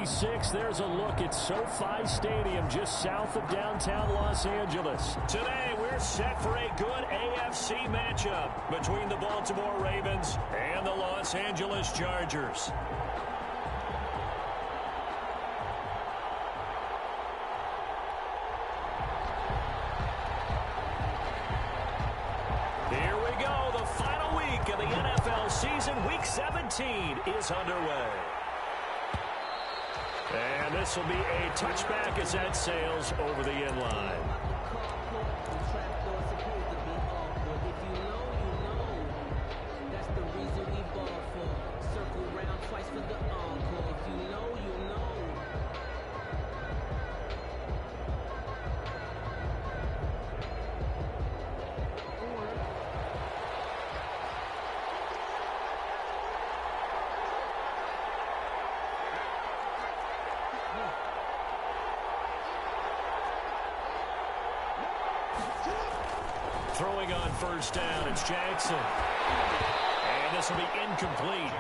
46, there's a look at SoFi Stadium just south of downtown Los Angeles. Today, we're set for a good AFC matchup between the Baltimore Ravens and the Los Angeles Chargers. Here we go. The final week of the NFL season, Week 17, is underway. And this will be a touchback as that sails over the end line. Throwing on first down, it's Jackson. And this will be incomplete.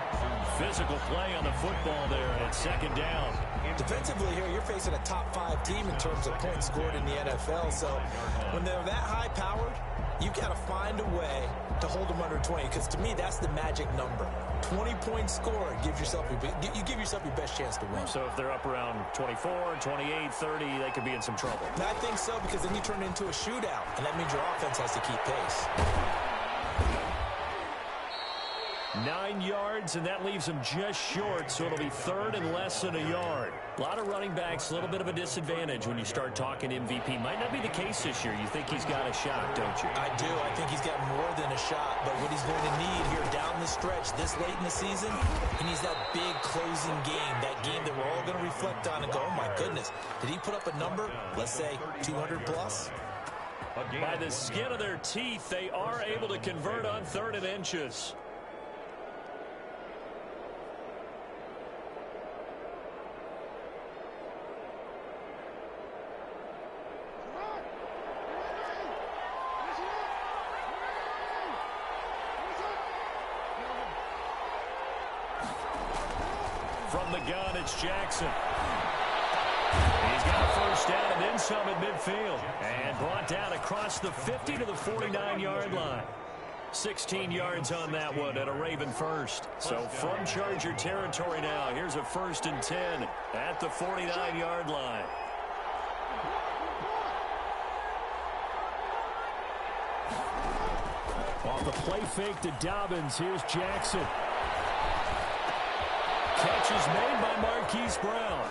Physical play on the football there, and it's second down. Defensively here, you're facing a top-5 team in terms of points scored in the NFL. So when they're that high-powered, you've got to find a way to hold them under 20. Because to me, that's the magic number. 20 points scored gives yourself you give yourself your best chance to win. So if they're up around 24, 28, 30, they could be in some trouble. And I think so, because then you turn it into a shootout, and that means your offense has to keep pace. 9 yards, and that leaves him just short, so it'll be third and less than a yard. A lot of running backs, a little bit of a disadvantage when you start talking MVP. Might not be the case this year. You think he's got a shot, don't you? I do. I think he's got more than a shot, but what he's going to need here down the stretch this late in the season, he needs that big closing game, that game that we're all going to reflect on and go, oh my goodness, did he put up a number, let's say 200 plus? By the skin of their teeth, they are able to convert on 3rd and inches. From the gun, it's Jackson. He's got a first down and then some at midfield. And brought down across the 50 to the 49-yard line. 16 yards on that one and a Raven first. So from Charger territory now, here's a 1st and 10 at the 49-yard line. Off the play fake to Dobbins, here's Jackson. Catch is made by Marquise Brown.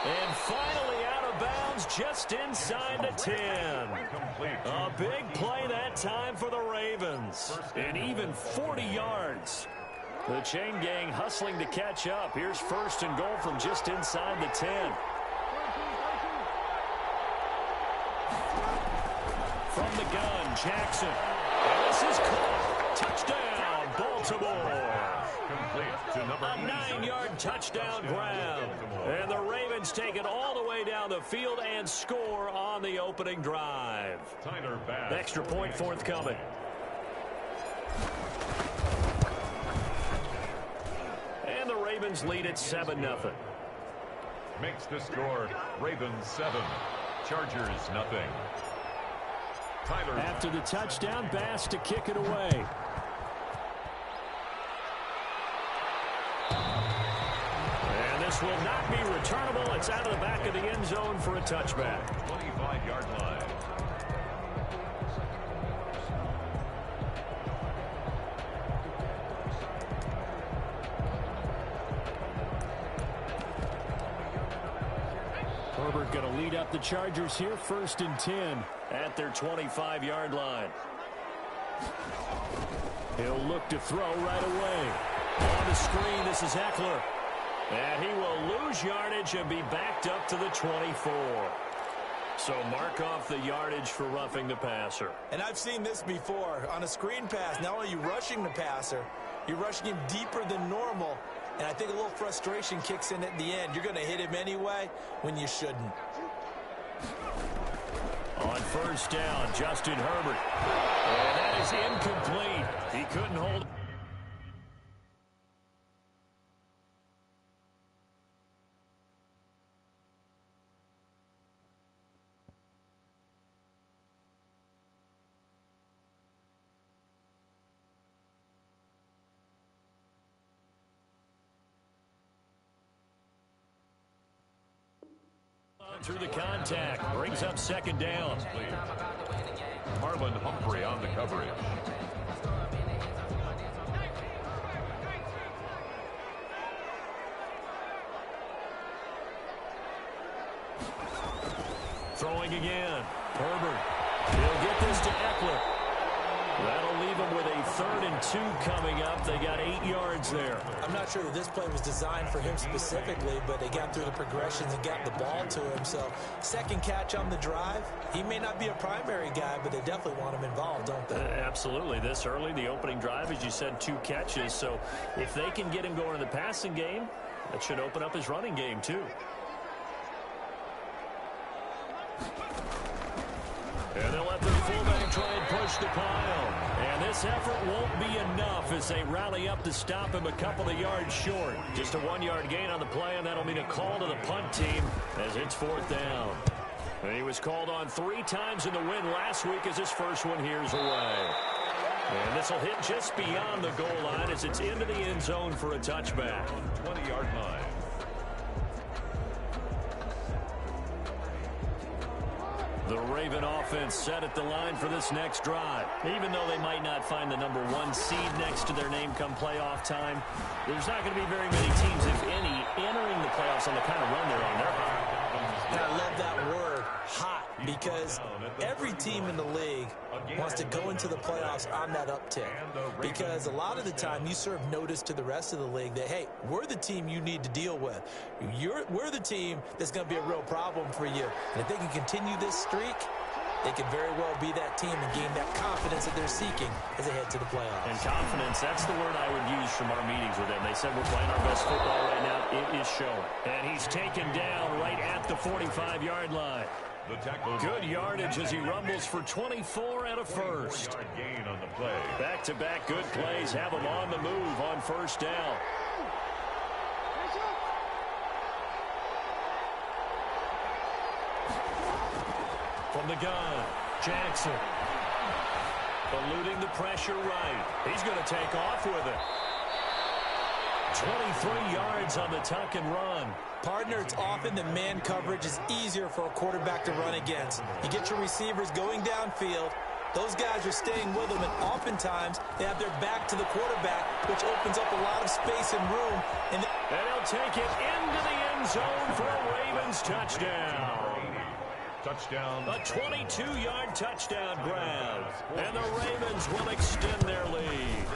And finally out of bounds just inside the 10. A big play that time for the Ravens. And even 40 yards. The chain gang hustling to catch up. Here's 1st and goal from just inside the 10. From the gun, Jackson. And this is caught. Touchdown, Baltimore. A 9-yard touchdown grab. And the Ravens take it all the way down the field and score on the opening drive. Extra point forthcoming. And the Ravens lead at 7-0. Makes the score Ravens 7, Chargers nothing. Tyler. After the touchdown, Bass to kick it away. This will not be returnable. It's out of the back of the end zone for a touchback. 25-yard line. Herbert going to lead up the Chargers here, 1st and 10 at their 25-yard line. He'll look to throw right away. On the screen, this is Eckler. And he will lose yardage and be backed up to the 24. So mark off the yardage for roughing the passer. And I've seen this before. On a screen pass, not only are you rushing the passer, you're rushing him deeper than normal. And I think a little frustration kicks in at the end. You're going to hit him anyway when you shouldn't. On first down, Justin Herbert. And that is incomplete. He couldn't hold it. Through the contact, brings up second down. Marlon Humphrey on the coverage. Throwing again. Herbert. He'll get this to Eckler. That'll leave him with a 3rd and 2 coming up. They got 8 yards there. I'm not sure that this play was designed for him specifically, but they got through the progressions and got the ball to him. So, second catch on the drive. He may not be a primary guy, but they definitely want him involved, don't they? Absolutely. This early, the opening drive, as you said, 2 catches. So, if they can get him going in the passing game, that should open up his running game, too. And they'll let their fullback try and push the pile. And this effort won't be enough as they rally up to stop him a couple of yards short. Just a 1-yard gain on the play, and that'll mean a call to the punt team as it's 4th down. And he was called on 3 times in the win last week as his first one here's away. And this will hit just beyond the goal line as it's into the end zone for a touchback. 20-yard line. The Raven offense set at the line for this next drive. Even though they might not find the number 1 seed next to their name come playoff time, there's not going to be very many teams, if any, entering the playoffs on the kind of run they're on. They're hot. And I love that word, hot, because every team in the league wants to go into the playoffs on that uptick. Because a lot of the time you serve notice to the rest of the league that, hey, we're the team you need to deal with. We're the team that's going to be a real problem for you. And if they can continue this streak, they could very well be that team and gain that confidence that they're seeking as they head to the playoffs. And confidence, that's the word I would use from our meetings with them. They said we're playing our best football right now. It is showing. And he's taken down right at the 45-yard line. Good yardage as he rumbles for 24 and a first. Gain on the play. Back-to-back good plays have him on the move on first down. From the gun, Jackson. Eluding the pressure right. He's going to take off with it. 23 yards on the tuck and run. Partner, it's often that man coverage is easier for a quarterback to run against. You get your receivers going downfield. Those guys are staying with them, and oftentimes they have their back to the quarterback, which opens up a lot of space and room. And they'll take it into the end zone for a Ravens touchdown. Touchdown. A 22-yard touchdown grab. And the Ravens will extend their lead.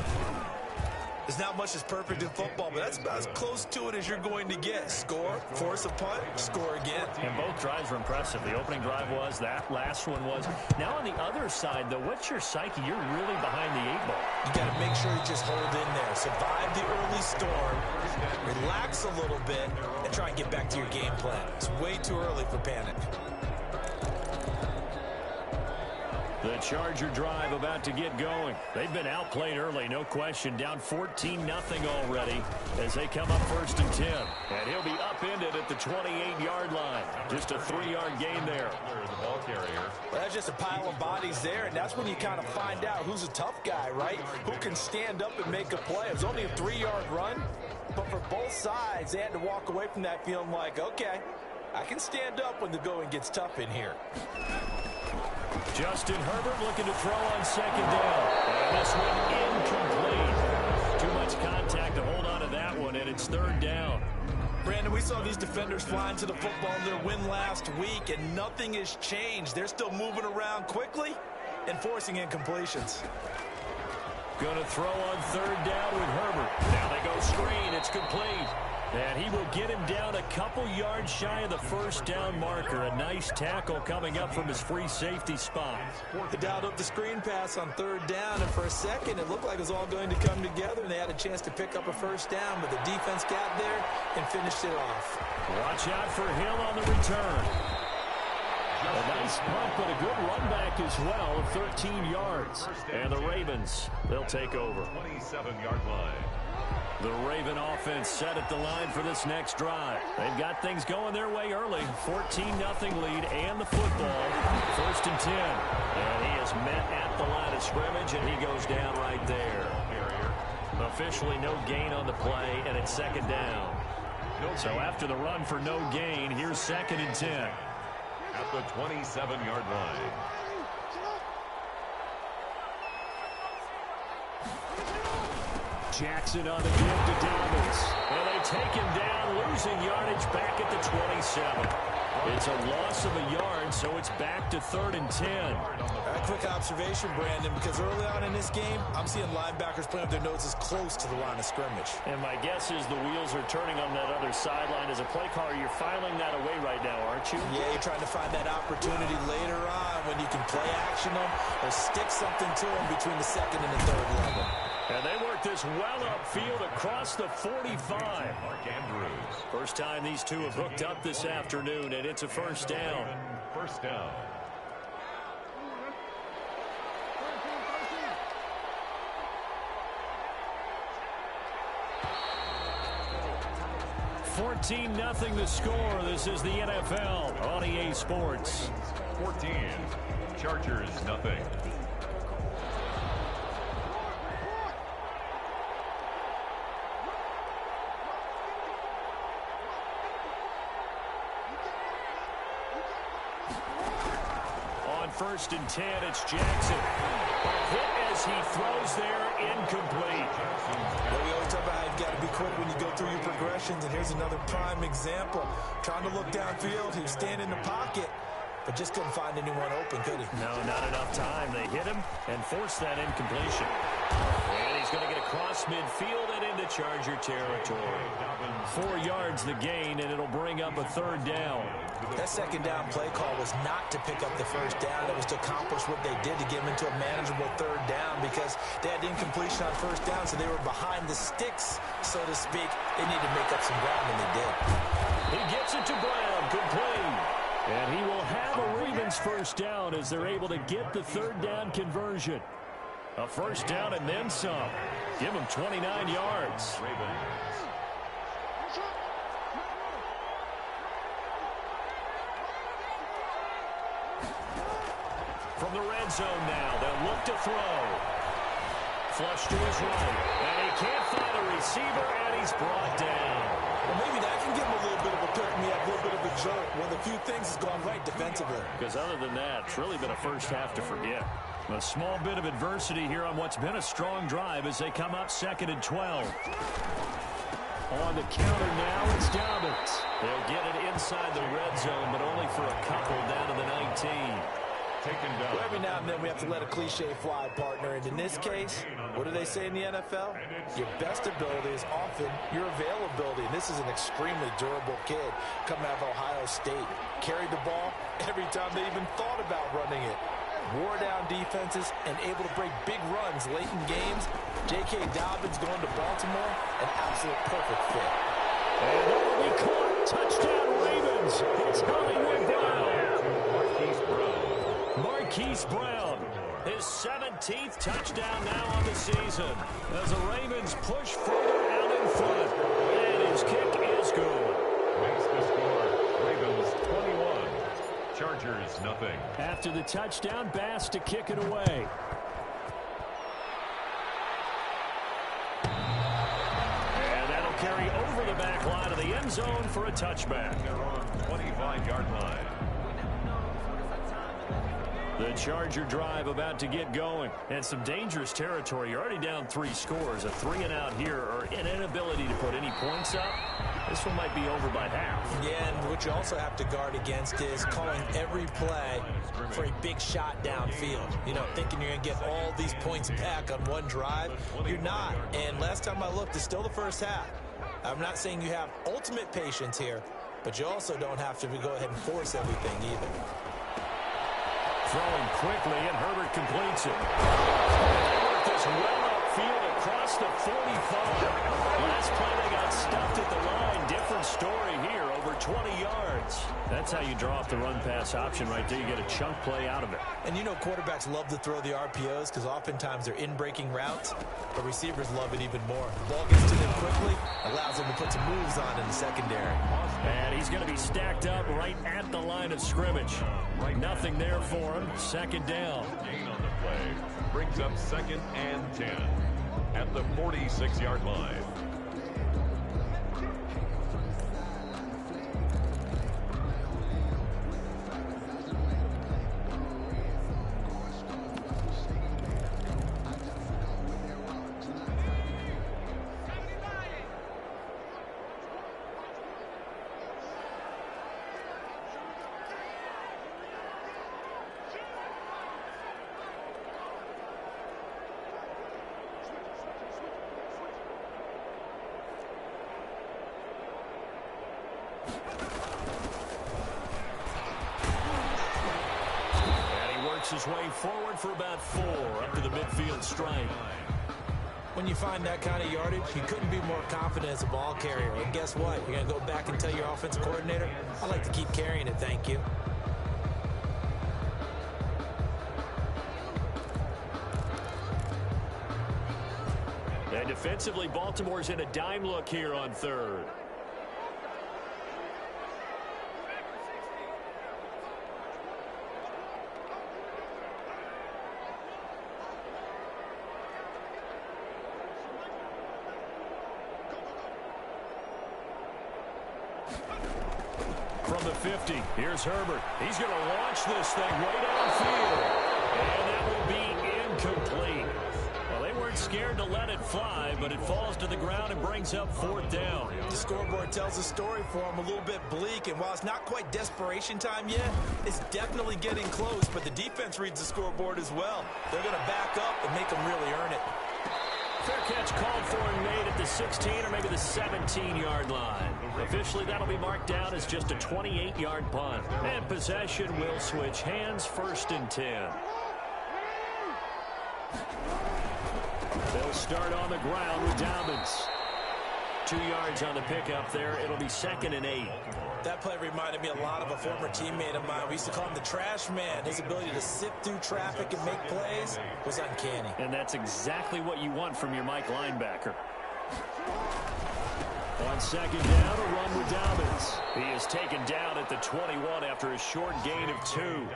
There's not much that's perfect in football, but that's about as close to it as you're going to get. Score, force a punt, score again. And both drives were impressive. The opening drive was, that last one was. Now on the other side, though, what's your psyche? You're really behind the 8 ball. You got to make sure you just hold in there. Survive the early storm, relax a little bit, and try and get back to your game plan. It's way too early for panic. The Charger drive about to get going. They've been outplayed early, no question. Down 14-0 already as they come up 1st and 10. And he'll be upended at the 28-yard line. Just a 3-yard gain there. There's the ball carrier. Well, that's just a pile of bodies there, and that's when you kind of find out who's a tough guy, right? Who can stand up and make a play. It was only a 3-yard run, but for both sides, they had to walk away from that feeling like, okay, I can stand up when the going gets tough in here. Justin Herbert looking to throw on 2nd down. And this one incomplete. Too much contact to hold on to that one, and it's 3rd down. Brandon, we saw these defenders flying to the football in their win last week, and nothing has changed. They're still moving around quickly and forcing incompletions. Going to throw on 3rd down with Herbert. Now they go screen. It's complete. And he will get him down a couple yards shy of the 1st down marker. A nice tackle coming up from his free safety spot. They dialed up the screen pass on 3rd down, and for a second it looked like it was all going to come together, and they had a chance to pick up a 1st down, but the defense got there and finished it off. Watch out for him on the return. A nice punt, but a good run back as well of 13 yards. And the Ravens, they'll take over. 27-yard line. The Raven offense set at the line for this next drive. They've got things going their way early. 14-0 lead and the football. 1st and 10. And he is met at the line of scrimmage, and he goes down right there. Officially no gain on the play, and it's 2nd down. So after the run for no gain, here's 2nd and 10. at the 27-yard line. Jackson on the give to Dobbins. And they take him down, losing yardage back at the 27. It's a loss of a yard, so it's back to 3rd and 10. A quick observation, Brandon, because early on in this game, I'm seeing linebackers playing with their noses close to the line of scrimmage. And my guess is the wheels are turning on that other sideline. As a play caller, you're filing that away right now, aren't you? Yeah, you're trying to find that opportunity later on when you can play action them or stick something to them between the 2nd and the 3rd level. And they work this well upfield across the 45. Mark Andrews. First time these two have hooked up this afternoon, and it's a first down. First down. $14-0 the score. This is the NFL on EA Sports. 14. Chargers, nothing. First and 10, it's Jackson. A hit as he throws there, incomplete. Well, we always talk about how you've got to be quick when you go through your progressions, and here's another prime example. Trying to look downfield, he was standing in the pocket, but just couldn't find anyone open, could he? No, not enough time. They hit him and forced that incompletion. And he's going to get across midfield and into Charger territory. 4 yards the gain, and it'll bring up a 3rd down. That 2nd down play call was not to pick up the 1st down. It was to accomplish what they did to get them into a manageable 3rd down because they had incompletion on 1st down, so they were behind the sticks, so to speak. They needed to make up some ground, and they did. He gets it to Brown, complete. And he will have a Ravens 1st down as they're able to get the 3rd down conversion. A 1st down and then some. Give him 29 yards. From the red zone now, they'll look to throw. Flush to his right, and he can't find a receiver, and he's brought down. Well, maybe that can give him a little bit of a pick-me-up, a little bit of a jolt. One of the few things has gone right defensively. Because other than that, it's really been a first half to forget. A small bit of adversity here on what's been a strong drive as they come up 2nd and 12. On the counter now, it's Dobbins. They'll get it inside the red zone, but only for a couple down to the 19. Taken down. Well, every now and then we have to let a cliche fly, partner. And in this case, what do they say in the NFL? Your best ability is often your availability. And this is an extremely durable kid coming out of Ohio State. Carried the ball every time they even thought about running it. Wore down defenses and able to break big runs late in games. J.K. Dobbins going to Baltimore, an absolute perfect fit. And that will be caught. Touchdown Ravens. It's Hollywood Brown. Marquise Brown, his 17th touchdown now on the season as the Ravens push further out in front. And his kick is good. Makes the score Ravens 21, Chargers nothing. After the touchdown, Bass to kick it away. And that'll carry over the back line of the end zone for a touchback. They're on 25-yard line. The Charger drive about to get going. And some dangerous territory. You're already down 3 scores. A 3-and-out here or an inability to put any points up. This one might be over by half. Yeah, and what you also have to guard against is calling every play for a big shot downfield. You know, thinking you're going to get all these points back on one drive. You're not. And last time I looked, it's still the first half. I'm not saying you have ultimate patience here, but you also don't have to go ahead and force everything either. Throwing quickly, and Herbert completes it. This well upfield across the 45. Last play, they got stuffed at the line. Different story here, over 20 yards. That's how you draw up the run-pass option right there. You get a chunk play out of it. And you know quarterbacks love to throw the RPOs because oftentimes they're in-breaking routes, but receivers love it even more. The ball gets to them quickly, allows them to put some moves on in the secondary. And he's going to be stacked up right at the line of scrimmage. Nothing there for him. 2nd down. Gain on the play brings up 2nd and 10 at the 46-yard line. his way forward for about 4 up to the midfield stripe. When you find that kind of yardage, you couldn't be more confident as a ball carrier. And guess what? You're going to go back and tell your offensive coordinator, I like to keep carrying it, thank you. And defensively, Baltimore's in a dime look here on third. From the 50, here's Herbert. He's going to launch this thing way downfield. And that will be incomplete. Well, they weren't scared to let it fly, but it falls to the ground and brings up 4th down. The scoreboard tells a story for him, a little bit bleak, and while it's not quite desperation time yet, it's definitely getting close, but the defense reads the scoreboard as well. They're going to back up and make them really earn it. Fair catch called for and made at the 16 or maybe the 17-yard line. Officially, that'll be marked down as just a 28-yard punt. And possession will switch hands, 1st and 10. They'll start on the ground with Dobbins. 2 yards on the pickup there. It'll be 2nd and 8. That play reminded me a lot of a former teammate of mine. We used to call him the trash man. His ability to sift through traffic and make plays was uncanny. And that's exactly what you want from your Mike linebacker. On 2nd down, a run with Dobbins. He is taken down at the 21 after a short gain of 2.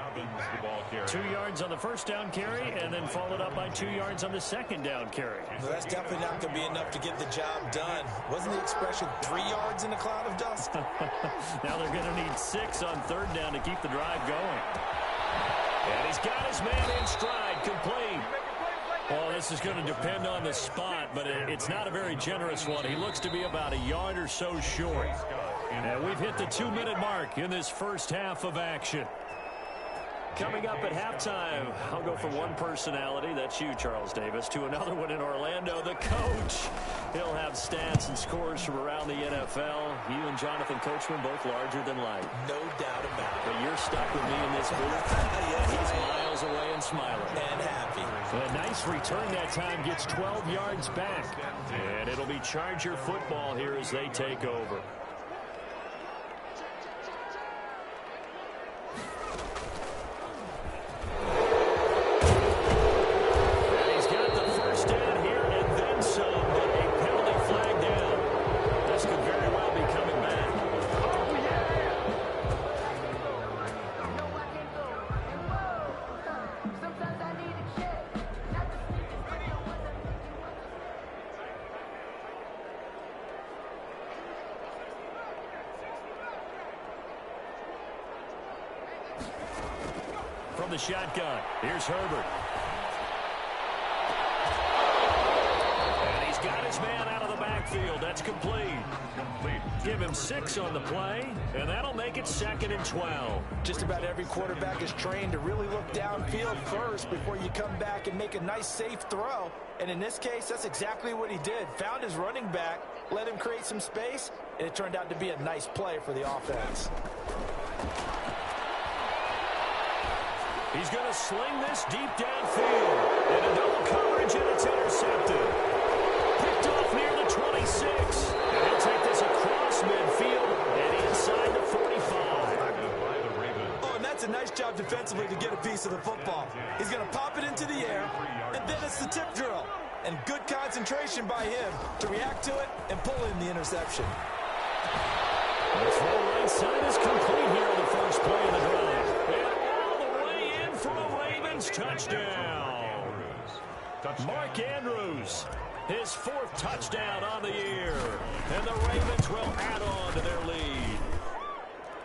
2 yards on the 1st down carry, and then followed up by 2 yards on the 2nd down carry. Well, that's definitely not going to be enough to get the job done. Wasn't the expression 3 yards in a cloud of dust? Now they're going to need 6 on 3rd down to keep the drive going. And he's got his man in stride, complete. Well, this is going to depend on the spot, but it's not a very generous one. He looks to be about a yard or so short. And we've hit the 2-minute mark in this first half of action. Coming up at halftime, I'll go from one personality, that's you, Charles Davis, to another one in Orlando, the coach. He'll have stats and scores from around the NFL. You and Jonathan Coachman both larger than life. No doubt about it. But you're stuck with me in this booth. Yes, He's miles away and smiling. And happy. A nice return that time, gets 12 yards back. And it'll be Charger football here as they take over. From the shotgun, here's Herbert. And he's got his man out of the backfield. That's complete. Give him 6 on the play, and that'll make it 2nd and 12. Just about every quarterback is trained to really look downfield first before you come back and make a nice, safe throw. And in this case, that's exactly what he did. Found his running back, let him create some space, and it turned out to be a nice play for the offense. He's going to sling this deep downfield. And a double coverage, and it's intercepted. Picked off near the 26. And he'll take this across midfield and inside the 45. Oh, and that's a nice job defensively to get a piece of the football. He's going to pop it into the air, and then it's the tip drill. And good concentration by him to react to it and pull in the interception. The throw right side is complete here on the first play of the drive. For a Ravens touchdown. Mark Andrews, his 4th touchdown on the year. And the Ravens will add on to their lead.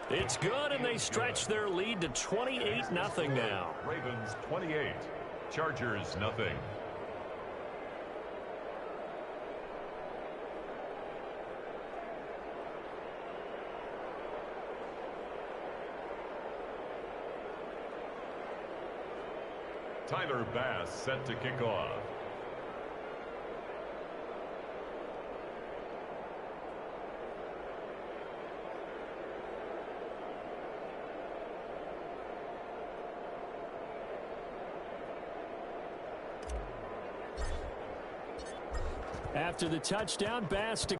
It's good, and they stretch their lead to 28-0 now. Ravens 28, Chargers nothing. Tyler Bass set to kick off. After the touchdown, Bass to